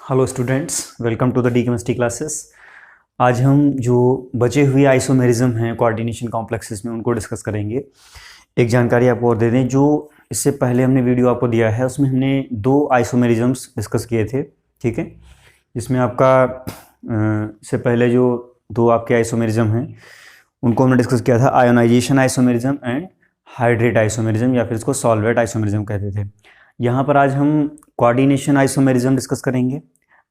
Hello students, welcome to the D chemistry classes. आज हम जो बचे हुए आइसोमेरिज्म हैं कोऑर्डिनेशन कॉम्प्लेक्सेस में उनको डिस्कस करेंगे। एक जानकारी आपको और दे दें, जो इससे पहले हमने वीडियो आपको दिया है उसमें हमने दो आइसोमेरिज्म्स डिस्कस किए थे, ठीक है। जिसमें आपका इससे पहले जो दो आपके आइसोमेरिज्म हैं उनको हमने डिस्कस किया था, ionisation isomerism and hydrate isomerism, या फिर इसको सॉल्वेट आइसोमेरिज्म कहते थे। यहाँ पर आज हम कोऑर्डिनेशन आइसोमेरिज्म डिस्कस करेंगे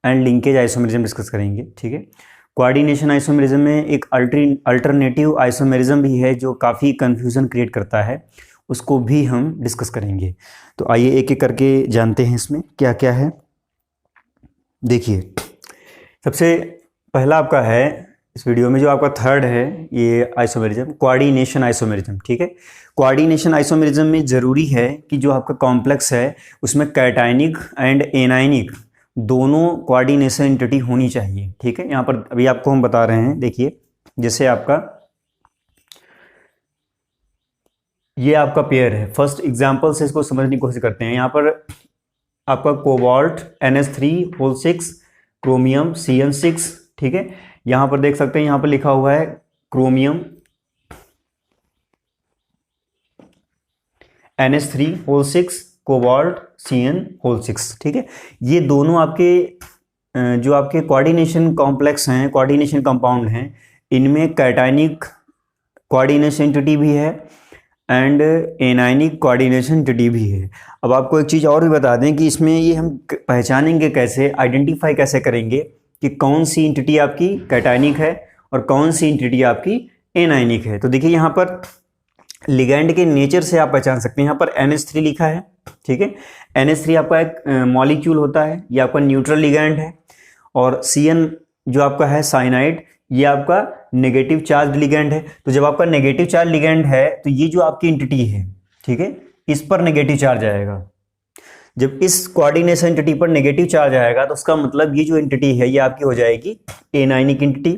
एंड लिंकेज आइसोमेरिज्म डिस्कस करेंगे, ठीक है। कोऑर्डिनेशन आइसोमेरिज्म में एक अल्टरनेटिव आइसोमेरिज्म भी है जो काफ़ी कन्फ्यूज़न क्रिएट करता है, उसको भी हम डिस्कस करेंगे। तो आइए एक एक करके जानते हैं इसमें क्या क्या है। देखिए, सबसे पहला आपका है इस वीडियो में जो आपका थर्ड है ये आइसोमेरिज्म, कोऑर्डिनेशन आइसोमेरिज्म, ठीक है। कोऑर्डिनेशन आइसोमेरिज्म में ज़रूरी है कि जो आपका कॉम्प्लेक्स है उसमें कैटायनिक एंड एनायनिक दोनों कोऑर्डिनेशन एंटिटी होनी चाहिए, ठीक है। यहाँ पर अभी आपको हम बता रहे हैं, देखिए जैसे आपका ये आपका पेयर है। फर्स्ट एग्जांपल से इसको समझने की कोशिश करते हैं। यहाँ पर आपका कोबाल्ट NH3O6 क्रोमियम CN6, ठीक है। यहाँ पर देख सकते हैं, यहाँ पर लिखा हुआ है क्रोमियम NH3O6 कोबाल्ट CN6, ठीक है। ये दोनों आपके जो आपके कोऑर्डिनेशन कॉम्प्लेक्स हैं, कोऑर्डिनेशन कंपाउंड हैं, इनमें कैटायनिक कोऑर्डिनेशन एंटिटी भी है एंड एनायनिक कोऑर्डिनेशन एंटिटी भी है। अब आपको एक चीज़ और भी बता दें कि इसमें ये हम पहचानेंगे कैसे, आइडेंटिफाई कैसे करेंगे कि कौन सी एंटिटी आपकी कैटायनिक है और कौन सी एंटिटी आपकी एनायनिक है। तो देखिए यहाँ पर लिगैंड के नेचर से आप पहचान सकते हैं। यहाँ पर NH3 लिखा है, ठीक है। NH3 आपका एक मॉलिक्यूल होता है, ये आपका न्यूट्रल लिगैंड है, और CN जो आपका है साइनाइड, ये आपका नेगेटिव चार्ज लिगैंड है। तो जब आपका नेगेटिव चार्ज लिगैंड है तो ये जो आपकी एंटिटी है, ठीक है, इस पर नेगेटिव चार्ज आएगा। जब इस कोऑर्डिनेशन एंटिटी पर नेगेटिव चार्ज आएगा तो उसका मतलब ये जो एंटिटी है ये आपकी हो जाएगी एनायनिक एंटिटी।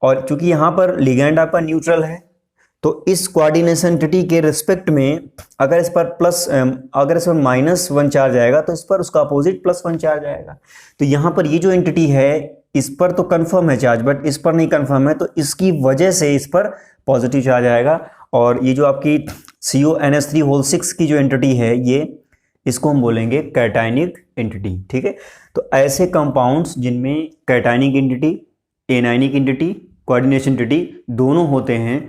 और चूंकि यहाँ पर लिगैंड आपका न्यूट्रल है तो इस कोऑर्डिनेशन एंटिटी के रिस्पेक्ट में अगर इस पर -1 चार्ज आएगा तो इस पर उसका अपोजिट +1 चार्ज आएगा। तो यहाँ पर ये जो एंटिटी है इस पर तो कंफर्म है चार्ज, बट इस पर नहीं कंफर्म है, तो इसकी वजह से इस पर पॉजिटिव चार्ज आएगा। और ये जो आपकी CONH3O6 की जो एंटिटी है ये, इसको हम बोलेंगे कैटायनिक एंटिटी, ठीक है। तो ऐसे कंपाउंड्स जिनमें cationic entity, anionic entity, coordination entity दोनों होते हैं,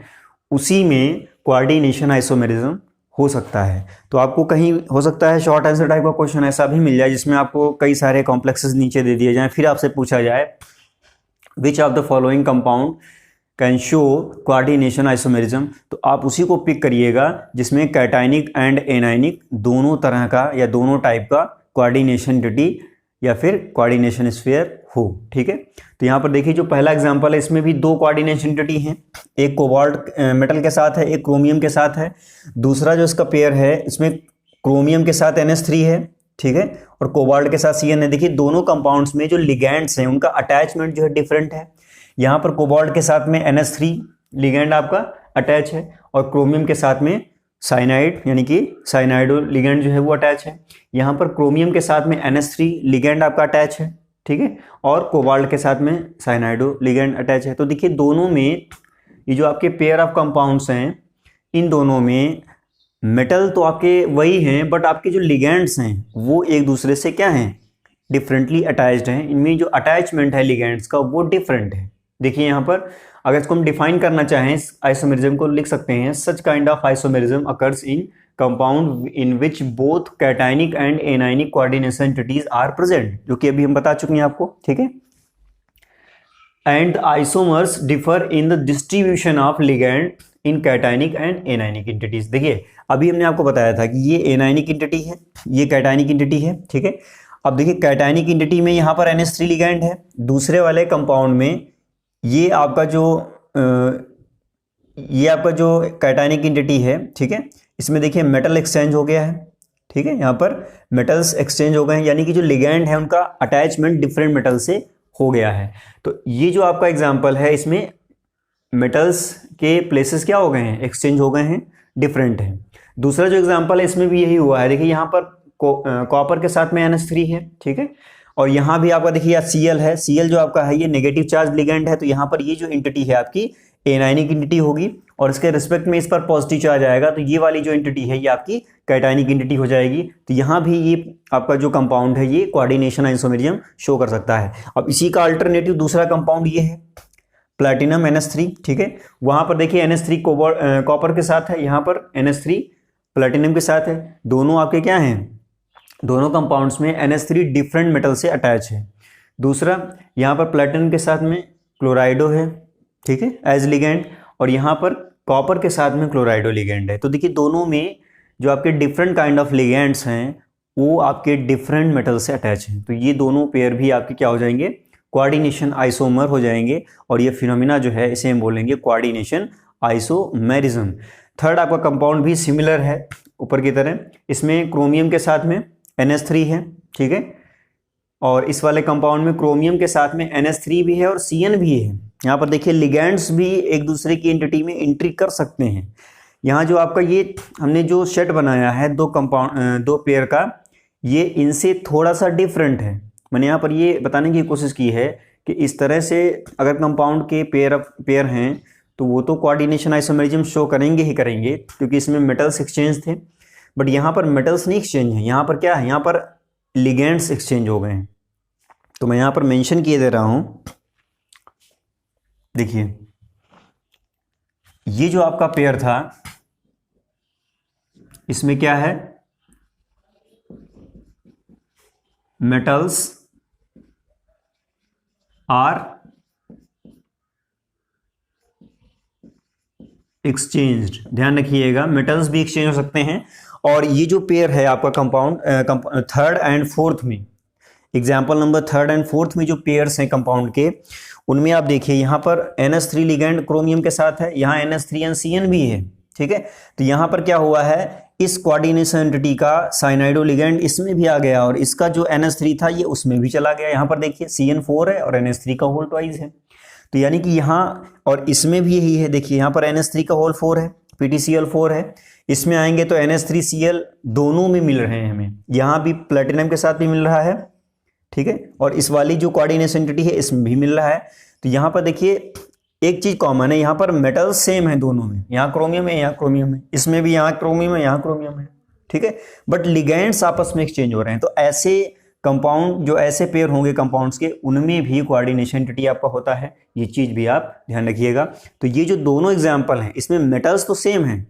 उसी में कोऑर्डिनेशन आइसोमेरिज्म हो सकता है। तो आपको कहीं हो सकता है शॉर्ट आंसर टाइप का क्वेश्चन ऐसा भी मिल जाए जिसमें आपको कई सारे कॉम्प्लेक्सेस नीचे दे दिए जाएं, फिर आपसे पूछा जाए which of the following compound can show coordination isomerism, तो आप उसी को पिक करिएगा जिसमें कैटायनिक एंड एनायनिक दोनों तरह का या दोनों टाइप का कोऑर्डिनेशन एंटिटी या फिर कोऑर्डिनेशन स्फीयर हो, ठीक है। तो यहाँ पर देखिए जो पहला एग्जांपल है इसमें भी दो कोऑर्डिनेशन एंटिटी हैं, एक कोबाल्ट मेटल के साथ है, एक क्रोमियम के साथ है। दूसरा जो इसका पेयर है इसमें क्रोमियम के साथ NH3 है, ठीक है, और कोबाल्ट के साथ CN है। देखिए दोनों कंपाउंड्स में जो लिगैंड्स हैं उनका अटैचमेंट जो है डिफरेंट है। यहाँ पर कोबाल्ट के साथ में NH3 लिगैंड आपका अटैच है और क्रोमियम के साथ में साइनाइड यानी कि साइनाइडो लिगैंड जो है वो अटैच है। यहाँ पर क्रोमियम के साथ में NH3 लिगैंड आपका अटैच है, ठीक है, और कोबाल्ट के साथ में साइनाइडो लिगैंड अटैच है। तो देखिए दोनों में ये जो आपके पेयर ऑफ कंपाउंड्स हैं, इन दोनों में मेटल तो आपके वही हैं, बट आपके जो लिगैंड्स हैं वो एक दूसरे से क्या हैं, डिफरेंटली अटैच्ड हैं। इनमें जो अटैचमेंट है लिगैंड्स का वो डिफरेंट है। देखिए यहाँ पर अगर इसको हम डिफाइन करना चाहें आइसोमेरिज्म को लिख सकते हैं, such kind of isomerism occurs in compound in which both cationic and anionic coordination entities are present, जो कि अभी हम बता चुके हैं आपको, ठीक है। And isomers differ in the distribution of ligand in cationic and anionic entities. देखिए अभी हमने आपको बताया था कि ये एनायनिक एंटिटी है, ये कैटायनिक एंटिटी है, ठीक है। अब देखिए कैटायनिक एंटिटी में यहाँ पर NH3 लिगैंड है, दूसरे वाले कंपाउंड में ये आपका जो कैटायनिक एंटिटी है, ठीक है, इसमें देखिए मेटल एक्सचेंज हो गया है, ठीक है। यहाँ पर मेटल्स एक्सचेंज हो गए हैं, यानी कि जो लिगैंड है उनका अटैचमेंट डिफरेंट मेटल से हो गया है। तो ये जो आपका एग्जांपल है इसमें मेटल्स के प्लेसेस क्या हो गए हैं, एक्सचेंज हो गए हैं, डिफरेंट हैं। दूसरा जो एग्जांपल है इसमें भी यही हुआ है। देखिए यहाँ पर कॉपर के साथ में NH3 है, ठीक है, और यहाँ भी आपका देखिए Cl है, Cl जो आपका है ये नेगेटिव चार्ज लिगेंड है, तो यहाँ पर ये जो एंटिटी है आपकी एनायनिक एंटिटी होगी और इसके रिस्पेक्ट में इस पर पॉजिटिव चार्ज आएगा, तो ये वाली जो एंटिटी है ये आपकी कैटायनिक एंटिटी हो जाएगी। तो यहाँ भी ये आपका जो कंपाउंड है ये कोऑर्डिनेशन आइसोमेरिज्म शो कर सकता है। अब इसी का अल्टरनेटिव दूसरा कंपाउंड ये है प्लैटिनम NH3, ठीक है। वहां पर देखिए NH3 कॉपर के साथ है, यहाँ पर NH3 प्लैटिनम के साथ है। दोनों आपके क्या हैं, दोनों कंपाउंड्स में NH3 डिफरेंट मेटल से अटैच है। दूसरा यहाँ पर प्लैटिनम के साथ में क्लोराइडो है, ठीक है, एज लिगेंड, और यहाँ पर कॉपर के साथ में क्लोराइडो लिगेंड है। तो देखिए दोनों में जो आपके डिफरेंट काइंड ऑफ लिगेंड्स हैं वो आपके डिफरेंट मेटल से अटैच हैं। तो ये दोनों पेयर भी आपके क्या हो जाएंगे, कोऑर्डिनेशन आइसोमर हो जाएंगे, और ये फिनोमिना जो है इसे हम बोलेंगे कोऑर्डिनेशन आइसोमेरिज्म। थर्ड आपका कंपाउंड भी सिमिलर है ऊपर की तरह, इसमें क्रोमियम के साथ में NH3 है, ठीक है, और इस वाले कंपाउंड में क्रोमियम के साथ में NH3 भी है और Cn भी है। यहाँ पर देखिए लिगेंड्स भी एक दूसरे की एंटिटी में एंट्री कर सकते हैं। यहाँ जो आपका ये हमने जो सेट बनाया है दो पेयर का, ये इनसे थोड़ा सा डिफरेंट है। मैंने यहाँ पर ये बताने की कोशिश की है कि इस तरह से अगर कंपाउंड के पेयर हैं तो वो तो कोऑर्डिनेशन आइसोमेरिज्म शो करेंगे ही करेंगे, क्योंकि इसमें मेटल्स एक्सचेंज थे। बट यहाँ पर मेटल्स नहीं एक्सचेंज है, यहाँ पर क्या है, यहाँ पर लिगेंड्स एक्सचेंज हो गए हैं। तो मैं यहाँ पर मेंशन किए दे रहा हूँ, देखिए ये जो आपका पेयर था इसमें क्या है, मेटल्स आर एक्सचेंज्ड, ध्यान रखिएगा मेटल्स भी एक्सचेंज हो सकते हैं। और ये जो पेयर है आपका कंपाउंड थर्ड एंड फोर्थ में, example number third and fourth में जो पेयर्स हैं कंपाउंड के, उनमें आप देखिए यहाँ पर NH3 लिगेंड क्रोमियम के साथ है, यहाँ NH3 and Cn भी है, ठीक है। तो यहाँ पर क्या हुआ है, इस कोऑर्डिनेशन एंटिटी का साइनाइडो लिगेंड इसमें भी आ गया और इसका जो NH3 था ये उसमें भी चला गया। यहाँ पर देखिए Cn4 है और NH3 का होल ट्वाइस है, तो यानी कि यहाँ और इसमें भी यही है। देखिए यहाँ पर NH3 का होल 4 है, PtCl4 है, इसमें आएंगे तो NH3Cl दोनों में मिल रहे हैं हमें, यहाँ भी प्लेटिनम के साथ भी मिल रहा है, ठीक है, और इस वाली जो कोऑर्डिनेशन एंटिटी है इसमें भी मिल रहा है। तो यहाँ पर देखिए एक चीज कॉमन है, यहाँ पर मेटल सेम है दोनों में, यहाँ क्रोमियम है यहाँ क्रोमियम है, इसमें भी यहाँ क्रोमियम है यहाँ क्रोमियम है, ठीक है, बट लिगेंड्स आपस में एक्सचेंज हो रहे हैं। तो ऐसे कंपाउंड जो ऐसे पेयर होंगे कंपाउंड्स के, उनमें भी कोऑर्डिनेशन एंटिटी आपका होता है, ये चीज भी आप ध्यान रखिएगा। तो ये जो दोनों एग्जाम्पल हैं इसमें मेटल्स तो सेम है,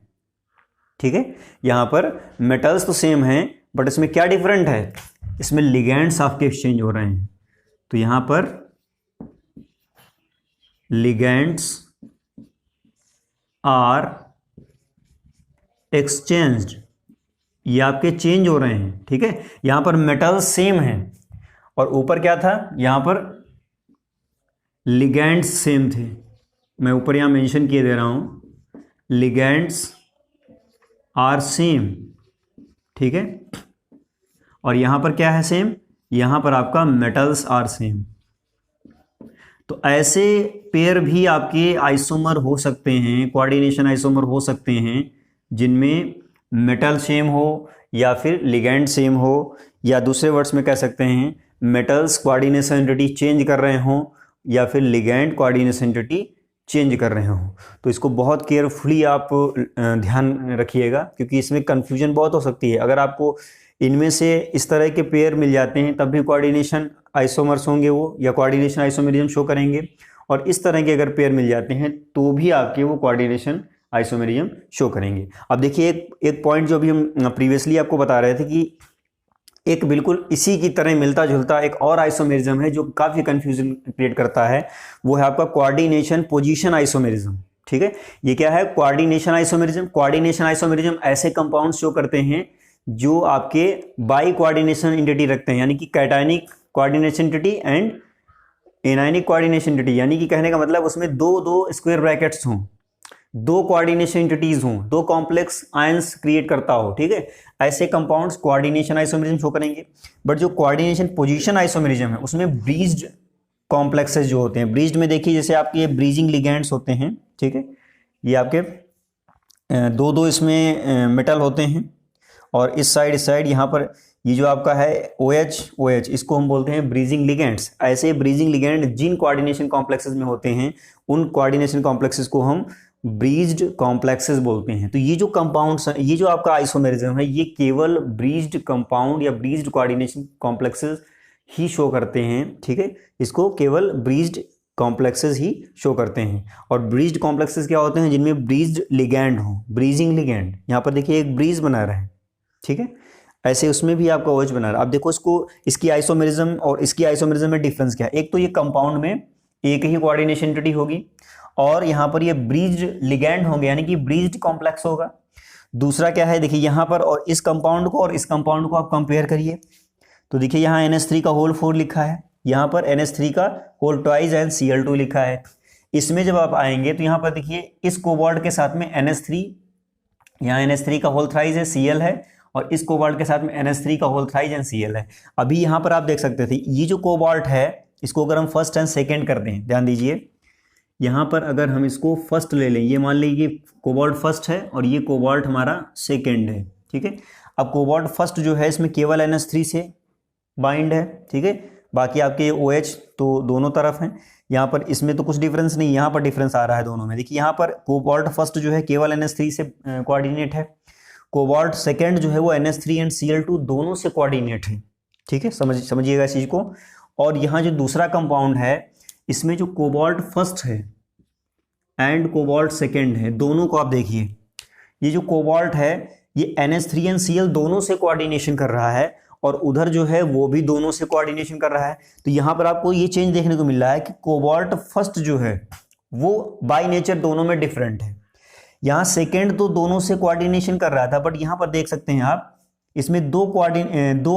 ठीक है, यहाँ पर मेटल्स तो सेम हैं, बट इसमें क्या डिफरेंट है, इसमें लिगेंड्स आपके एक्सचेंज हो रहे हैं। तो यहाँ पर लिगेंड्स आर एक्सचेंज्ड, ये आपके चेंज हो रहे हैं, ठीक है। यहाँ पर मेटल्स सेम हैं और ऊपर क्या था, यहाँ पर लिगेंड्स सेम थे, मैं ऊपर यहाँ मेंशन किए दे रहा हूँ, लिगेंड्स आर सेम, ठीक है, और यहाँ पर क्या है सेम, यहाँ पर आपका मेटल्स आर सेम। तो ऐसे पेयर भी आपके आइसोमर हो सकते हैं, कोऑर्डिनेशन आइसोमर हो सकते हैं, जिनमें मेटल सेम हो या फिर लिगेंड सेम हो, या दूसरे वर्ड्स में कह सकते हैं मेटल्स कोऑर्डिनेशन एंटिटी चेंज कर रहे हों या फिर लिगेंड कोऑर्डिनेशन एंटिटी चेंज कर रहे हों। तो इसको बहुत केयरफुली आप ध्यान रखिएगा, क्योंकि इसमें कन्फ्यूजन बहुत हो सकती है। अगर आपको इनमें से इस तरह के पेयर मिल जाते हैं तब भी कोऑर्डिनेशन आइसोमर्स होंगे वो, या कोऑर्डिनेशन आइसोमेरिज्म शो करेंगे, और इस तरह के अगर पेयर मिल जाते हैं तो भी आपके वो कोऑर्डिनेशन आइसोमेरिज्म शो करेंगे। अब देखिए एक पॉइंट जो अभी हम प्रीवियसली आपको बता रहे थे कि एक बिल्कुल इसी की तरह मिलता जुलता एक और आइसोमेरिज्म है जो काफ़ी कंफ्यूजन क्रिएट करता है, वो है आपका कोऑर्डिनेशन पोजीशन आइसोमेरिज्म, ठीक है। ये क्या है, कोऑर्डिनेशन आइसोमेरिज्म। कोऑर्डिनेशन आइसोमेरिज्म ऐसे कंपाउंड शो करते हैं जो आपके बाई कोऑर्डिनेशन एंटिटी रखते हैं, यानी कि cationic coordination entity and anionic coordination entity, यानी कि कहने का मतलब उसमें दो स्क्वायर ब्रैकेट्स हों, दो कोऑर्डिनेशन एंटिटीज हों, दो कॉम्प्लेक्स आयंस क्रिएट करता हो, ठीक है। ऐसे कंपाउंड्स कोऑर्डिनेशन आइसोमेरिज्म शो करेंगे। बट जो कोऑर्डिनेशन पोजीशन आइसोमेरिज्म है उसमें ब्रीज्ड कॉम्प्लेक्सेस जो होते हैं, ब्रीज्ड में देखिए जैसे आपके ब्रीजिंग लिगेंड्स होते हैं, ठीक है, ये आपके दो इसमें मेटल होते हैं और इस साइड यहाँ पर ये जो आपका है OH इसको हम बोलते हैं ब्रीजिंग लिगेंड्स। ऐसे ब्रीजिंग लिगेंड जिन कोऑर्डिनेशन कॉम्प्लेक्सेस में होते हैं उन कोऑर्डिनेशन कॉम्प्लेक्सेस को हम ब्रीज्ड कॉम्प्लेक्सेस बोलते हैं। तो ये जो कंपाउंड्स हैं, ये जो आपका आइसोमेरिज्म है, ये केवल ब्रीज्ड कंपाउंड या ब्रीज्ड कोऑर्डिनेशन कॉम्प्लेक्सेस ही शो करते हैं, ठीक है। इसको केवल ब्रीज्ड कॉम्प्लेक्सेस ही शो करते हैं। और ब्रीज्ड कॉम्प्लेक्सेस क्या होते हैं? जिनमें ब्रीज्ड लिगैंड हो, ब्रीजिंग लिगैंड। यहाँ पर देखिए एक ब्रीज बना रहा है, ठीक है। ऐसे उसमें भी आपका OH बना रहा है। अब देखो इसको, इसकी आइसोमेरिज्म और इसकी आइसोमेरिज्म में डिफरेंस क्या है? एक तो ये कंपाउंड में एक ही कोऑर्डिनेशन एंटिटी होगी और यहाँ पर ये ब्रीज्ड लिगैंड होंगे, यानी कि ब्रीज्ड कॉम्प्लेक्स होगा। दूसरा क्या है, देखिए यहाँ पर, और इस कंपाउंड को और इस कंपाउंड को आप कंपेयर करिए तो देखिए यहाँ NH3 का होल 4 लिखा है, यहाँ पर NH3 का होल ट्वाइस एंड Cl2 लिखा है। इसमें जब आप आएंगे तो यहाँ पर देखिए इस कोबाल्ट के साथ में NH3, यहाँ NH3 का होल थ्राइस है, Cl है, और इस कोबाल्ट के साथ में NH3 का होल थ्राइस एंड Cl है। अभी यहाँ पर आप देख सकते थे ये जो कोबाल्ट है इसको अगर हम फर्स्ट एंड सेकेंड कर दें, ध्यान दीजिए, यहाँ पर अगर हम इसको फर्स्ट ले लें, ये मान लीजिए कोबाल्ट फर्स्ट है और ये कोबाल्ट हमारा सेकेंड है, ठीक है। अब कोबाल्ट फर्स्ट जो है इसमें केवल NH3 से बाइंड है, ठीक है। बाकी आपके OH तो दोनों तरफ हैं। यहाँ पर इसमें तो कुछ डिफरेंस नहीं, यहाँ पर डिफरेंस आ रहा है दोनों में। देखिए यहाँ पर कोबाल्ट फर्स्ट जो है केवल NH3 से कोऑर्डिनेट है, कोबाल्ट सेकेंड जो है वो NH3 एंड Cl2 दोनों से कोऑर्डिनेट है, ठीक है। समझिएगा इस चीज़ को। और यहाँ जो दूसरा कंपाउंड है इसमें जो कोबाल्ट फर्स्ट है एंड कोबाल्ट सेकेंड है, दोनों को आप देखिए, ये जो कोबाल्ट है ये NH3 एंड Cl दोनों से कोऑर्डिनेशन कर रहा है और उधर जो है वो भी दोनों से कोऑर्डिनेशन कर रहा है। तो यहाँ पर आपको ये चेंज देखने को मिल रहा है कि कोबाल्ट फर्स्ट जो है वो बाय नेचर दोनों में डिफरेंट है। यहाँ सेकेंड तो दोनों से कोऑर्डिनेशन कर रहा था, बट यहाँ पर देख सकते हैं आप इसमें दो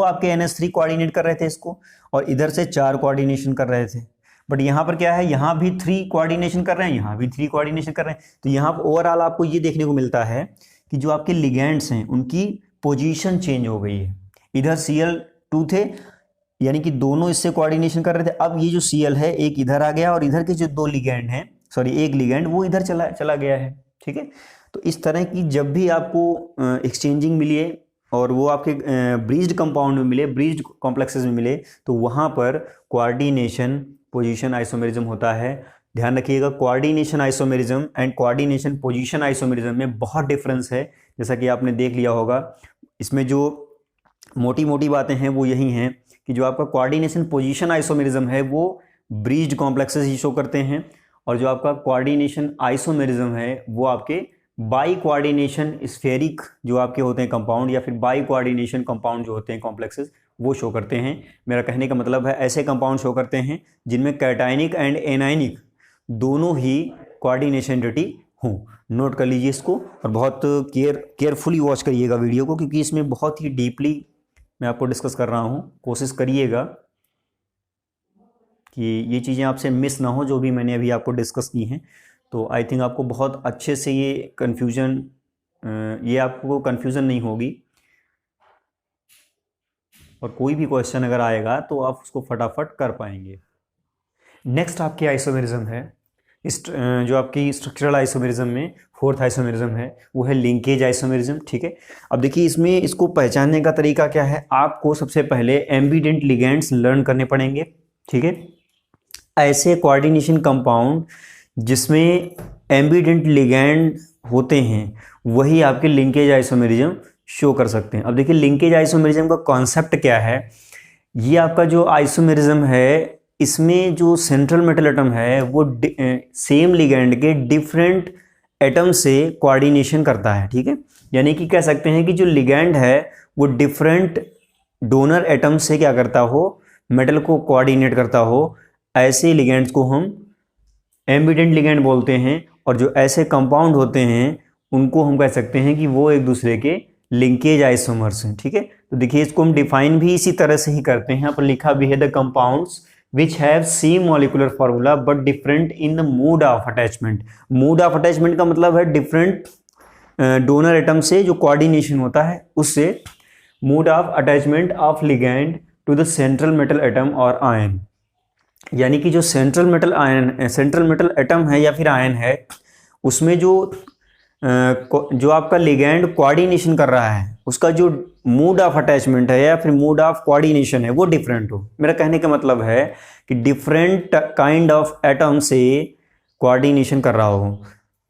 आपके NH3 कोऑर्डिनेट कर रहे थे इसको, और इधर से 4 कोऑर्डिनेशन कर रहे थे। बट यहाँ पर क्या है, यहाँ भी 3 कोऑर्डिनेशन कर रहे हैं, यहाँ भी 3 कोऑर्डिनेशन कर रहे हैं। तो यहाँ पर ओवरऑल आपको ये देखने को मिलता है कि जो आपके लिगेंड्स हैं उनकी पोजीशन चेंज हो गई है। इधर Cl2 थे, यानी कि दोनों इससे कोऑर्डिनेशन कर रहे थे। अब ये जो Cl है एक इधर आ गया और इधर के जो दो लिगेंड हैं, एक लिगेंड वो इधर चला गया है, ठीक है। तो इस तरह की जब भी आपको एक्सचेंजिंग मिले और वो आपके ब्रीज्ड कंपाउंड में मिले, ब्रीज्ड कॉम्प्लेक्सेस में मिले, तो वहाँ पर कोऑर्डिनेशन पोजीशन आइसोमेरिज्म होता है। ध्यान रखिएगा, coordination isomerism and coordination position isomerism में बहुत डिफरेंस है, जैसा कि आपने देख लिया होगा। इसमें जो मोटी मोटी बातें हैं वो यही हैं कि जो आपका कोऑर्डिनेशन पोजीशन आइसोमेरिज्म है वो ब्रीज्ड कॉम्प्लेक्सेस ही शो करते हैं, और जो आपका कोऑर्डिनेशन आइसोमेरिज्म है वो आपके बाई कोऑर्डिनेशन स्फेरिक जो आपके होते हैं कंपाउंड, या फिर बाई कोऑर्डिनेशन कंपाउंड जो होते हैं कॉम्प्लेक्सेस, वो शो करते हैं। मेरा कहने का मतलब है ऐसे कंपाउंड शो करते हैं जिनमें कैटायनिक एंड एनायनिक दोनों ही कोऑर्डिनेशन एंटिटी हों। नोट कर लीजिए इसको और बहुत केयरफुली वॉच करिएगा वीडियो को, क्योंकि इसमें बहुत ही डीपली मैं आपको डिस्कस कर रहा हूँ। कोशिश करिएगा कि ये चीज़ें आपसे मिस ना हो जो भी मैंने अभी आपको डिस्कस की हैं। तो आई थिंक आपको बहुत अच्छे से ये आपको कन्फ्यूज़न नहीं होगी, और कोई भी क्वेश्चन अगर आएगा तो आप उसको फटाफट कर पाएंगे। नेक्स्ट आपकी आइसोमेरिज्म है, जो आपकी स्ट्रक्चरल आइसोमेरिज्म में फोर्थ आइसोमेरिज्म है वो है लिंकेज आइसोमेरिज्म, ठीक है। अब देखिए इसमें इसको पहचानने का तरीका क्या है, आपको सबसे पहले एम्बिडेंट लिगेंड्स लर्न करने पड़ेंगे, ठीक है। ऐसे कोऑर्डिनेशन कंपाउंड जिसमें एम्बिडेंट लिगेंड होते हैं वही आपके लिंकेज आइसोमेरिज्म शो कर सकते हैं। अब देखिए लिंकेज आइसोमेरिज्म का कॉन्सेप्ट क्या है, ये आपका जो आइसोमेरिज्म है इसमें जो सेंट्रल मेटल एटम है वो सेम लिगेंड के डिफरेंट एटम से कोऑर्डिनेशन करता है, ठीक है। यानी कि कह सकते हैं कि जो लिगेंड है वो डिफरेंट डोनर एटम से क्या करता हो, मेटल को कोऑर्डिनेट करता हो। ऐसे लिगेंड्स को हम एम्बिडेंट लिगेंड बोलते हैं, और जो ऐसे कंपाउंड होते हैं उनको हम कह सकते हैं कि वो एक दूसरे के लिंकेज आइसोमर्स हैं, ठीक है। तो देखिए इसको हम डिफाइन भी इसी तरह से ही करते हैं। यहाँ पर लिखा भी है the compounds which have same molecular formula but different in the mode of attachment। Mode of attachment का मतलब है डिफरेंट डोनर एटम से जो कोऑर्डिनेशन होता है उससे। Mode of attachment of ligand to the central metal atom और ion, यानी कि जो सेंट्रल मेटल एटम है या फिर आयन है उसमें जो जो आपका लिगैंड कोऑर्डिनेशन कर रहा है उसका जो मोड ऑफ अटैचमेंट है या फिर मोड ऑफ कोऑर्डिनेशन है वो डिफरेंट हो। मेरा कहने का मतलब है कि डिफरेंट काइंड ऑफ एटम से कोऑर्डिनेशन कर रहा हो,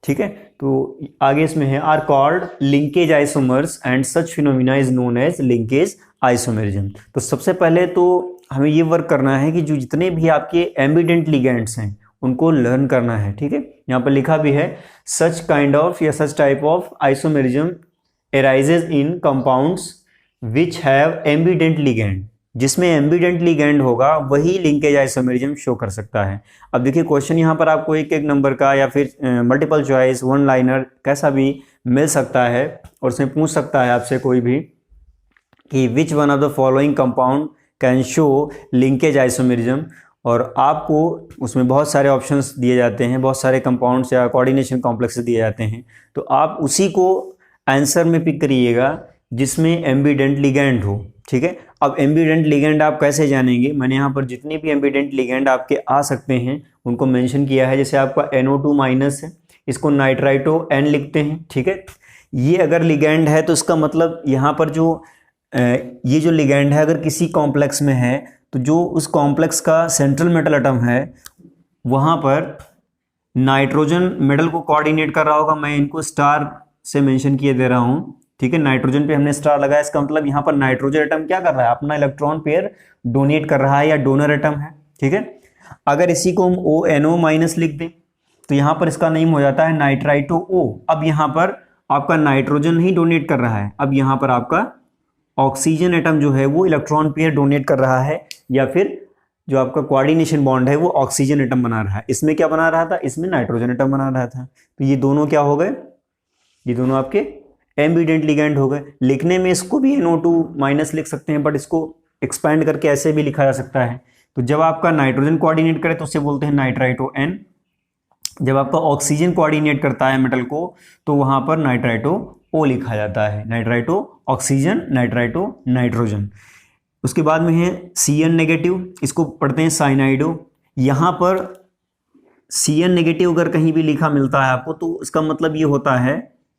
ठीक है। तो आगे इसमें है are called linkage isomers and such phenomena is known as linkage isomerism. तो सबसे पहले तो हमें ये वर्क करना है कि जो जितने भी आपके एम्बिडेंट लिगेंड्स हैं उनको लर्न करना है, ठीक है। यहाँ पर लिखा भी है सच काइंड ऑफ या such type of isomerism arises in compounds which have ambient ligand. जिसमें एम्बिडेंट लिगेंड होगा वही लिंकेज आइसोमेरिज्म शो कर सकता है। अब देखिए क्वेश्चन यहाँ पर आपको एक एक नंबर का या फिर मल्टीपल चॉइस, वन लाइनर कैसा भी मिल सकता है और उसमें पूछ सकता है आपसे कोई भी कि which one of the following compound can show linkage isomerism, और आपको उसमें बहुत सारे ऑप्शंस दिए जाते हैं, बहुत सारे कंपाउंड्स या कोऑर्डिनेशन कॉम्प्लेक्स दिए जाते हैं। तो आप उसी को आंसर में पिक करिएगा जिसमें एम्बिडेंट लिगेंड हो, ठीक है। अब एम्बिडेंट लिगेंड आप कैसे जानेंगे, मैंने यहाँ पर जितने भी एम्बिडेंट लिगेंड आपके आ सकते हैं उनको मेंशन किया है। जैसे आपका NO2- है, इसको नाइट्राइटो N लिखते हैं, ठीक है। ये अगर लिगेंड है तो इसका मतलब यहाँ पर जो ये जो लिगेंड है अगर किसी कॉम्प्लेक्स में है तो जो उस कॉम्प्लेक्स का सेंट्रल मेटल एटम है वहाँ पर नाइट्रोजन मेटल को कोऑर्डिनेट कर रहा होगा। मैं इनको स्टार से मेंशन किए दे रहा हूँ, ठीक है। नाइट्रोजन पे हमने स्टार लगाया, इसका मतलब यहाँ पर नाइट्रोजन एटम क्या कर रहा है, अपना इलेक्ट्रॉन पेयर डोनेट कर रहा है या डोनर एटम है, ठीक है। अगर इसी को हम ONO- लिख दें तो यहाँ पर इसका नेम हो जाता है नाइट्राइटो O। अब यहाँ पर आपका नाइट्रोजन ही डोनेट कर रहा है, अब यहाँ पर आपका ऑक्सीजन एटम जो है वो इलेक्ट्रॉन पेयर डोनेट कर रहा है या फिर जो आपका कोऑर्डिनेशन बॉन्ड है वो ऑक्सीजन एटम बना रहा है। इसमें क्या बना रहा था, इसमें नाइट्रोजन एटम बना रहा था। तो ये दोनों क्या हो गए, ये दोनों आपके एम्बिडेंट लिगेंड हो गए। लिखने में इसको भी NO2- लिख सकते हैं, बट इसको एक्सपैंड करके ऐसे भी लिखा जा सकता है। तो जब आपका नाइट्रोजन कोऑर्डिनेट करे तो उसे बोलते हैं नाइट्राइटो N। जब आपका ऑक्सीजन कोऑर्डिनेट करता है मेटल को तो वहां पर नाइट्राइटो O लिखा जाता है। Nitrito oxygen, nitrito nitrogen. उसके बाद में है CN-, इसको पढ़ते हैं साइनाइडो। यहाँ पर CN- अगर कहीं भी लिखा मिलता है आपको तो इसका मतलब ये होता है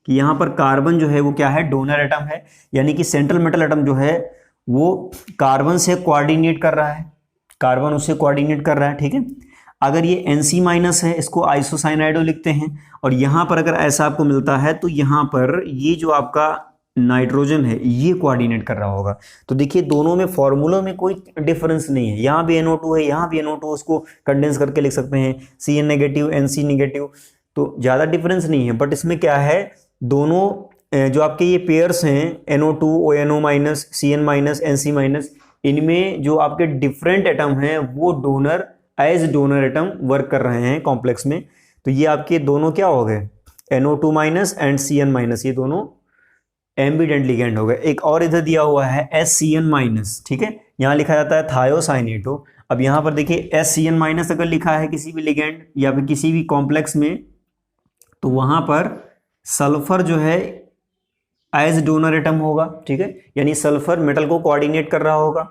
कि यहाँ पर कार्बन जो है वो क्या है, डोनर एटम है, यानी कि सेंट्रल मेटल एटम जो है वो कार्बन से कोऑर्डिनेट कर रहा है, कार्बन उससे कोऑर्डिनेट कर रहा है, ठीक है। अगर ये Nc- है इसको आइसोसाइनाइडो लिखते हैं। और यहाँ पर अगर ऐसा आपको मिलता है तो यहाँ पर ये जो आपका नाइट्रोजन है ये कोऑर्डिनेट कर रहा होगा। तो देखिए दोनों में फॉर्मूलों में कोई डिफरेंस नहीं है, यहाँ भी NO2 है, यहाँ भी NO2, उसको कंडेंस करके लिख सकते हैं CN-, Nc-। तो ज़्यादा डिफरेंस नहीं है, बट इसमें क्या है, दोनों जो आपके ये पेयर्स हैं NO2, ONO-, CN-, Nc-, इनमें जो आपके डिफरेंट एटम हैं वो donor as donor atom work कर रहे हैं कॉम्प्लेक्स में। तो ये आपके दोनों क्या हो गए, NO2- एंड CN-, ये दोनों एम्बिडेंट लिगेंड हो गए। एक और इधर दिया हुआ है SCN-, ठीक है, यहाँ लिखा जाता है थायोसाइनेटो। अब यहाँ पर देखिए SCN- अगर लिखा है किसी भी लिगेंड या फिर किसी भी कॉम्प्लेक्स में तो वहां पर सल्फर जो है एज डोनर एटम होगा, ठीक है, यानी सल्फर मेटल को कोऑर्डिनेट कर रहा होगा।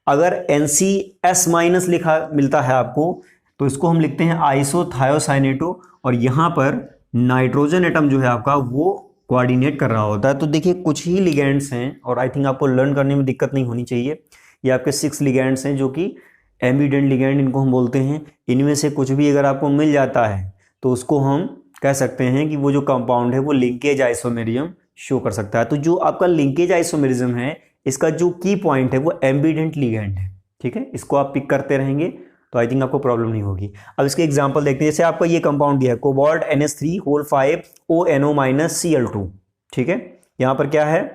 अगर NCS- लिखा मिलता है आपको तो इसको हम लिखते हैं आइसोथायोसाइनेटो, और यहाँ पर नाइट्रोजन एटम जो है आपका वो कोऑर्डिनेट कर रहा होता है। तो देखिए कुछ ही लिगेंड्स हैं और आई थिंक आपको लर्न करने में दिक्कत नहीं होनी चाहिए। ये आपके 6 लिगेंड्स हैं जो कि एम्बिडेंट लिगेंड इनको हम बोलते हैं। इनमें से कुछ भी अगर आपको मिल जाता है तो उसको हम कह सकते हैं कि वो जो कंपाउंड है वो लिंकेज आइसोमेरिज्म शो कर सकता है। तो जो आपका लिंकेज आइसोमेरिज्म है इसका जो की पॉइंट है वो एम्बिडेंट लिगेंड है, ठीक है। इसको आप पिक करते रहेंगे तो आई थिंक आपको प्रॉब्लम नहीं होगी। अब इसके एग्जांपल देखते हैं। जैसे आपका ये कंपाउंड दिया है कोबाल्ट NH3 ONO- Cl2, ठीक है। यहाँ पर क्या है,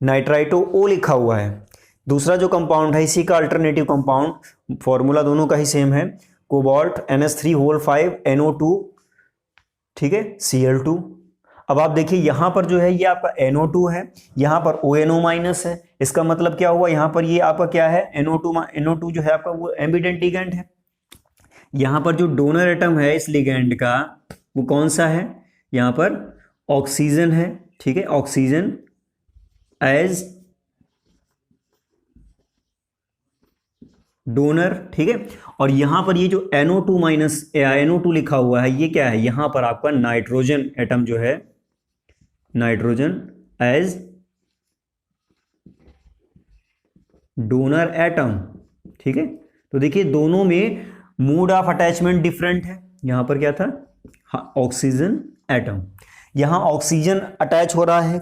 नाइट्राइटो O लिखा हुआ है। दूसरा जो कंपाउंड है इसी का अल्टरनेटिव कंपाउंड, फॉर्मूला दोनों का ही सेम है, कोबाल्ट NH3 NO2, ठीक है, Cl2। अब आप देखिए यहां पर जो है ये आपका NO2 है, यहां पर ONO- है। इसका मतलब क्या हुआ, यहां पर ये आपका क्या है, NO2 जो है आपका वो एम्बिडेंट लिगेंड है। यहां पर जो डोनर एटम है इस लिगेंड का वो कौन सा है, यहां पर ऑक्सीजन है, ठीक है, ऑक्सीजन एज डोनर, ठीक है। और यहां पर ये जो NO2- NO2 लिखा हुआ है ये क्या है, यहां पर आपका नाइट्रोजन एटम जो है नाइट्रोजन एज डोनर एटम। ठीक है, तो देखिए दोनों में मोड ऑफ अटैचमेंट डिफरेंट है। यहां पर क्या था, ऑक्सीजन एटम, यहां ऑक्सीजन अटैच हो रहा है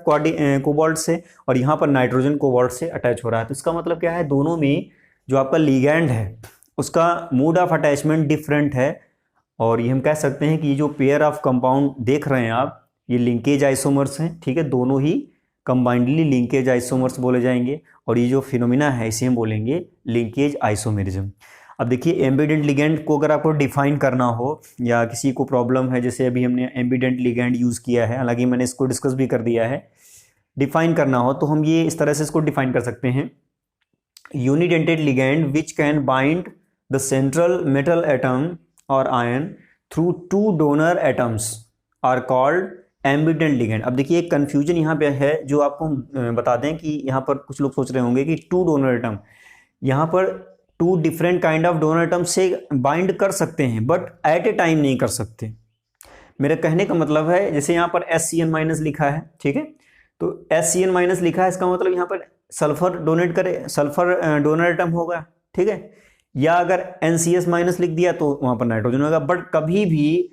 कोबाल्ट से, और यहां पर नाइट्रोजन कोबाल्ट से अटैच हो रहा है। तो इसका मतलब क्या है, दोनों में जो आपका लिगैंड है उसका मोड ऑफ अटैचमेंट डिफरेंट है। और ये हम कह सकते हैं कि ये जो पेयर ऑफ कंपाउंड देख रहे हैं आप, ये लिंकेज आइसोमर्स हैं। ठीक है, दोनों ही कंबाइंडली लिंकेज आइसोमर्स बोले जाएंगे, और ये जो फिनोमिना है इसे हम बोलेंगे लिंकेज आइसोमेरिज्म। अब देखिए एम्बिडेंट लिगैंड को अगर आपको डिफाइन करना हो, या किसी को प्रॉब्लम है, जैसे अभी हमने एम्बिडेंट लिगैंड यूज़ किया है, हालांकि मैंने इसको डिस्कस भी कर दिया है, डिफाइन करना हो तो हम ये इस तरह से इसको डिफाइन कर सकते हैं, unidentate ligand which can bind the central metal atom और ion through two donor atoms are called ambidentate ligand. अब देखिए एक कंफ्यूजन यहाँ पे है जो आपको बता दें कि यहाँ पर कुछ लोग सोच रहे होंगे कि टू डोनर एटम, यहाँ पर two different kind of donor atom से बाइंड कर सकते हैं बट एट ए टाइम नहीं कर सकते। मेरे कहने का मतलब है, जैसे यहाँ पर SCN- लिखा है, ठीक है, तो SCN- लिखा है, इसका मतलब यहाँ पर सल्फर डोनेट करे, सल्फर डोनर एटम होगा। ठीक है, या अगर NCS- लिख दिया तो वहाँ पर नाइट्रोजन होगा। बट कभी भी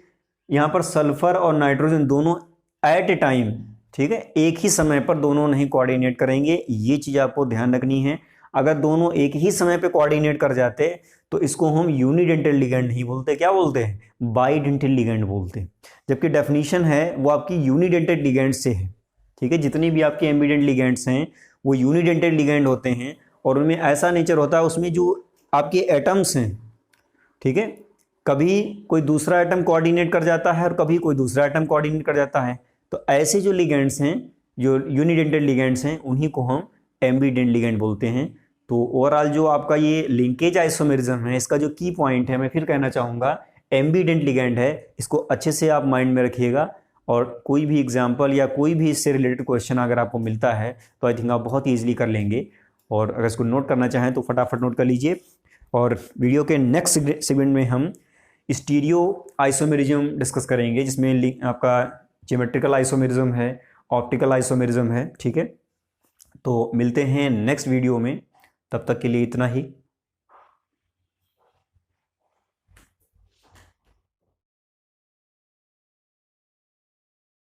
यहाँ पर सल्फर और नाइट्रोजन दोनों एट ए टाइम, ठीक है, एक ही समय पर दोनों नहीं कोऑर्डिनेट करेंगे। ये चीज़ आपको ध्यान रखनी है। अगर दोनों एक ही समय पे कोऑर्डिनेट कर जाते तो इसको हम यूनिडेंटल लिगैंड नहीं बोलते, क्या बोलते हैं, बाइडेंटल लिगैंड बोलते हैं। जबकि डेफिनेशन है वो आपकी यूनिडेंटल लिगैंड से है। ठीक है, जितनी भी आपके एम्बिडेंट लिगैंड्स हैं वो यूनिडेंटल लिगैंड होते हैं, और उनमें ऐसा नेचर होता है, उसमें जो आपके एटम्स हैं, ठीक है, कभी कोई दूसरा एटम कोऑर्डिनेट कर जाता है और कभी कोई दूसरा एटम कोऑर्डिनेट कर जाता है। तो ऐसे जो लिगैंड्स हैं, जो यूनिडेंटल लिगैंड्स हैं, उन्हीं को हम एम्बिडेंट लिगैंड बोलते हैं। तो ओवरऑल जो आपका ये लिंकेज आइसोमेरिज्म है, इसका जो की पॉइंट है, मैं फिर कहना चाहूँगा, एम्बिडेंट लिगैंड है। इसको अच्छे से आप माइंड में रखिएगा, और कोई भी एग्जाम्पल या कोई भी इससे रिलेटेड क्वेश्चन अगर आपको मिलता है तो आई थिंक आप बहुत ईजिली कर लेंगे। और अगर इसको नोट करना चाहें तो फटाफट नोट कर लीजिए। और वीडियो के नेक्स्ट सेगमेंट में हम स्टीरियो आइसोमेरिज्म डिस्कस करेंगे, जिसमें आपका ज्योमेट्रिकल आइसोमेरिज्म है, ऑप्टिकल आइसोमेरिज्म है। ठीक है, तो मिलते हैं नेक्स्ट वीडियो में, तब तक के लिए इतना ही।